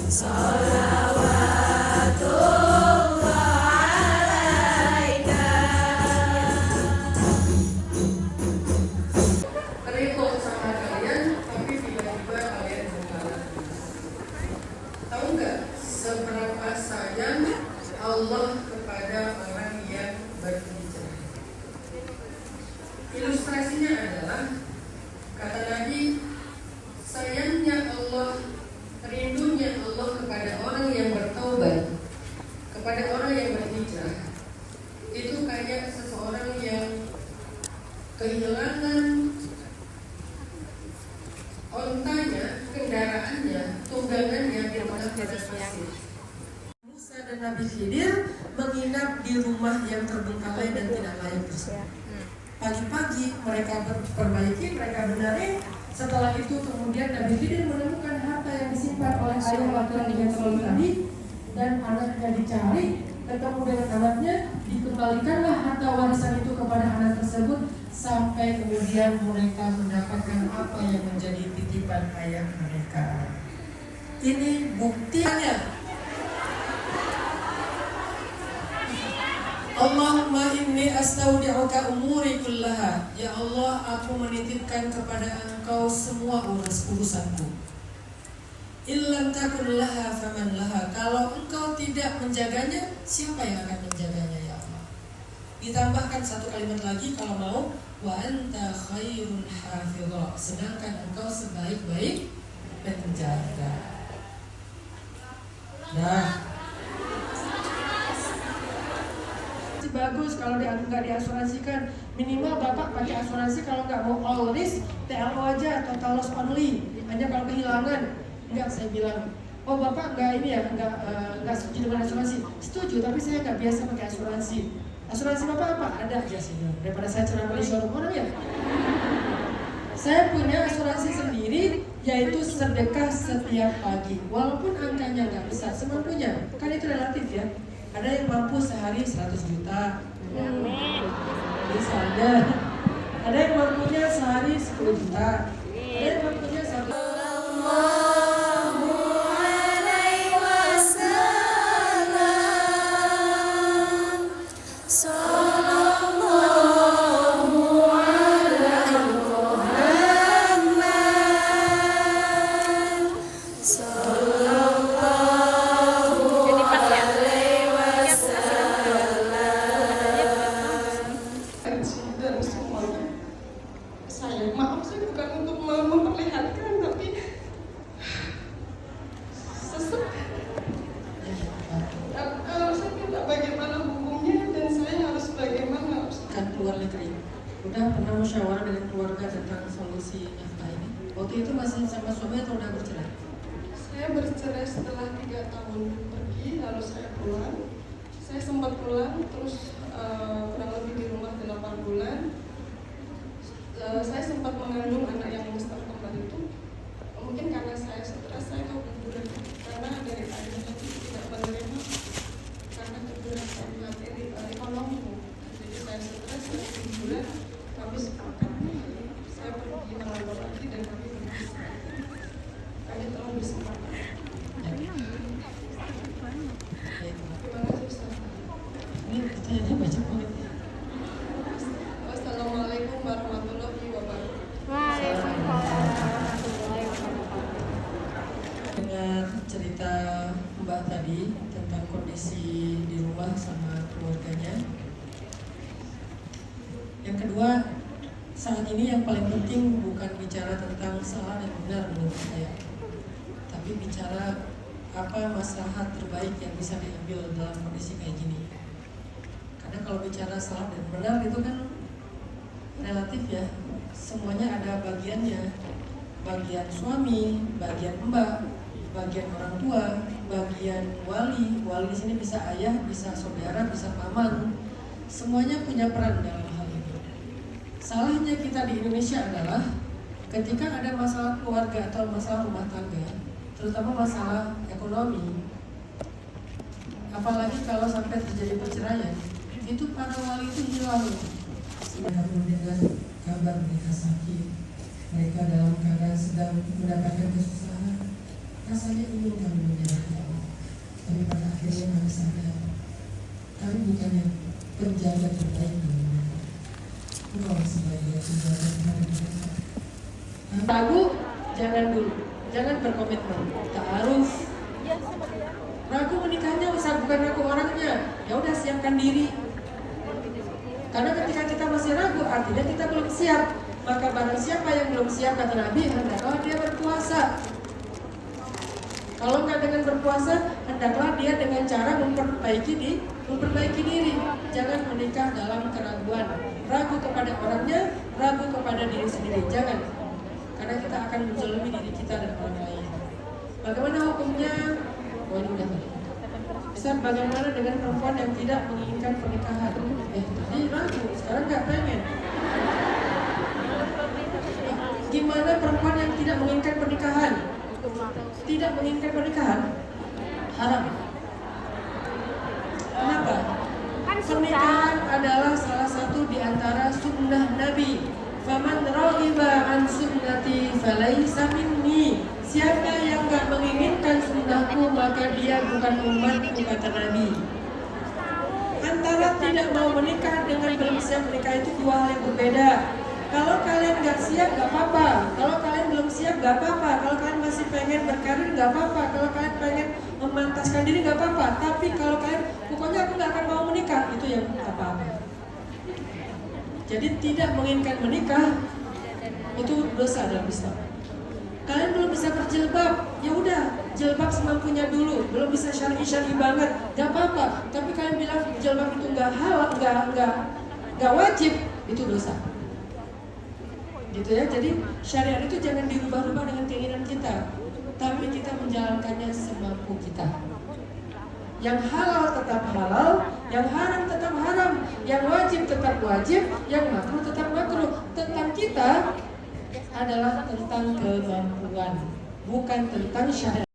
Ridho sama kalian, tapi tiba-tiba kalian berkalah. Tahu nggak seberapa sayang Allah kepada orang yang berhijrah? Ilustrasinya adalah kata Nabi, sayangnya Allah, rindunya Allah kepada orang yang bertaubat, kepada orang yang berhijrah, itu kayak seseorang yang kehilangan ontanya, kendaraannya, tunggangannya di tengah padang pasir. Musa dan Nabi Khidir menginap di rumah yang terbengkalai dan tidak layak bersama. Pagi-pagi mereka perbaiki, mereka benahi. Setelah itu kemudian Nabi Khidir menemukan harta yang disimpan oleh ayah laki-laki yang terlalu tadi, dan anaknya dicari, ketemu dengan anaknya, dikembalikanlah harta warisan itu kepada anak tersebut, sampai kemudian mereka mendapatkan apa yang menjadi titipan ayah mereka. Ini buktinya. Allahumma inni astaudi'uka umuri kullaha. Ya Allah, aku menitipkan kepada Engkau semua urusanku. Illam takun laha faman laha. Kalau Engkau tidak menjaganya, siapa yang akan menjaganya ya Allah? Ditambahkan satu kalimat lagi kalau mau, wa anta khairul hafidha. Sedangkan Engkau sebaik-baik penjaga. Nah, bagus kalau nggak diasuransikan. Minimal bapak pakai asuransi, kalau nggak mau all risk, TLO aja, total loss only. Hanya kalau kehilangan. Enggak, saya bilang, oh bapak nggak ini ya, nggak setuju dengan asuransi. Setuju, tapi saya nggak biasa pakai asuransi. Asuransi bapak apa? Ada aja sih. Daripada saya ceramah di showroom orang ya. Saya punya asuransi sendiri, yaitu sedekah setiap pagi. Walaupun angkanya nggak besar, semampunya. Kan itu relatif ya. Ada yang mampu sehari 100 juta. Misalnya. Ada yang mampunya sehari 10 juta. Ada yang mampunya 1 luar negeri. Udah pernah musyawarah dengan keluarga tentang solusi nafkah ini? Waktu itu masih sama suami atau udah bercerai? Saya bercerai setelah 3 tahun pergi, lalu saya pulang. Saya sempat pulang, terus kurang lebih di rumah 8 bulan. Saya sempat mengandung anak yang mustahil kembar itu. Mungkin karena saya stres, saya keguguran. Karena dari ayah itu tidak menerima karena keguguran materi ekonomi. Saya stres, saya keguguran, kami sepakat. Saya pergi melapor lagi dan kami berpisah. Kami telah bersepakat. Terima kasih Ustaz. Ini pertanyaannya banyak banget ya. Wassalamualaikum warahmatullahi wabarakatuh. Dengar cerita Mbak tadi tentang kondisi di rumah sama keluarganya. Yang kedua, saat ini yang paling penting bukan bicara tentang salah dan benar menurut saya, tapi bicara apa maslahat terbaik yang bisa diambil dalam kondisi kayak gini. Karena kalau bicara salah dan benar itu kan relatif ya, semuanya ada bagiannya. Bagian suami, bagian mbak, bagian orang tua, bagian wali. Wali di sini bisa ayah, bisa saudara, bisa paman. Semuanya punya peran dalam hal ini. Salahnya kita di Indonesia adalah ketika ada masalah keluarga atau masalah rumah tangga, terutama masalah ekonomi, apalagi kalau sampai terjadi perceraian, itu para wali itu hilang. Sudah mendengar kabar mereka sakit, mereka dalam keadaan sedang mendapatkan kesusahan, rasanya ingin kami menyerahkan. bukannya penjaga terbaik. Engkau sebagai penjaga terbaik. Ragu, jangan dulu, jangan berkomitmen. Ta'aruf. Ragu menikahnya bukan ragu orangnya. Ya udah, siapkan diri. Karena ketika kita masih ragu, artinya kita belum siap. Maka barang siapa yang belum siap, kata Nabi, hendaklah dia berpuasa. Kalau nggak dengan berpuasa, hendaklah dia dengan cara memperbaiki diri. Jangan menikah dalam keraguan, ragu kepada orangnya, ragu kepada diri sendiri. Jangan, karena kita akan menzalimi diri kita dan orang lain. Bagaimana hukumnya? Oh, ini udah tadi. Ustaz, bagaimana dengan perempuan yang tidak menginginkan pernikahan? Tadi ragu, sekarang nggak pengen. Gimana perempuan yang tidak menginginkan pernikahan? Tidak menginginkan pernikahan haram. Kenapa? Pernikahan adalah salah satu di antara sunnah Nabi. Faman raghiba an sunnati falaisa minni. Siapa yang gak menginginkan sunnahku, maka dia bukan umatku, kata Nabi. Antara tidak mau menikah dengan belum siap menikah itu dua hal yang berbeda. Kalau kalian gak siap, gak apa-apa. Kalau kalian belum siap, gak apa-apa. Kalau kalian masih pengen berkarir, gak apa-apa. Kalau kalian pengen memantaskan diri, gak apa-apa. Tapi kalau kalian, pokoknya aku gak akan mau menikah, itu yang apa-apa. Jadi tidak menginginkan menikah itu dosa dalam Islam. Kalian belum bisa berjilbab, ya udah, jilbab semampunya dulu. Belum bisa syar'i banget, gak apa-apa. Tapi kalian bilang jilbab itu gak halal, gak wajib, itu dosa. Gitu ya. Jadi syariat itu jangan dirubah-rubah dengan keinginan kita, tapi kita menjalankannya semampu kita. Yang halal tetap halal, yang haram tetap haram, yang wajib tetap wajib, yang makruh tetap makruh. Tentang kita adalah tentang kemampuan, bukan tentang syariat.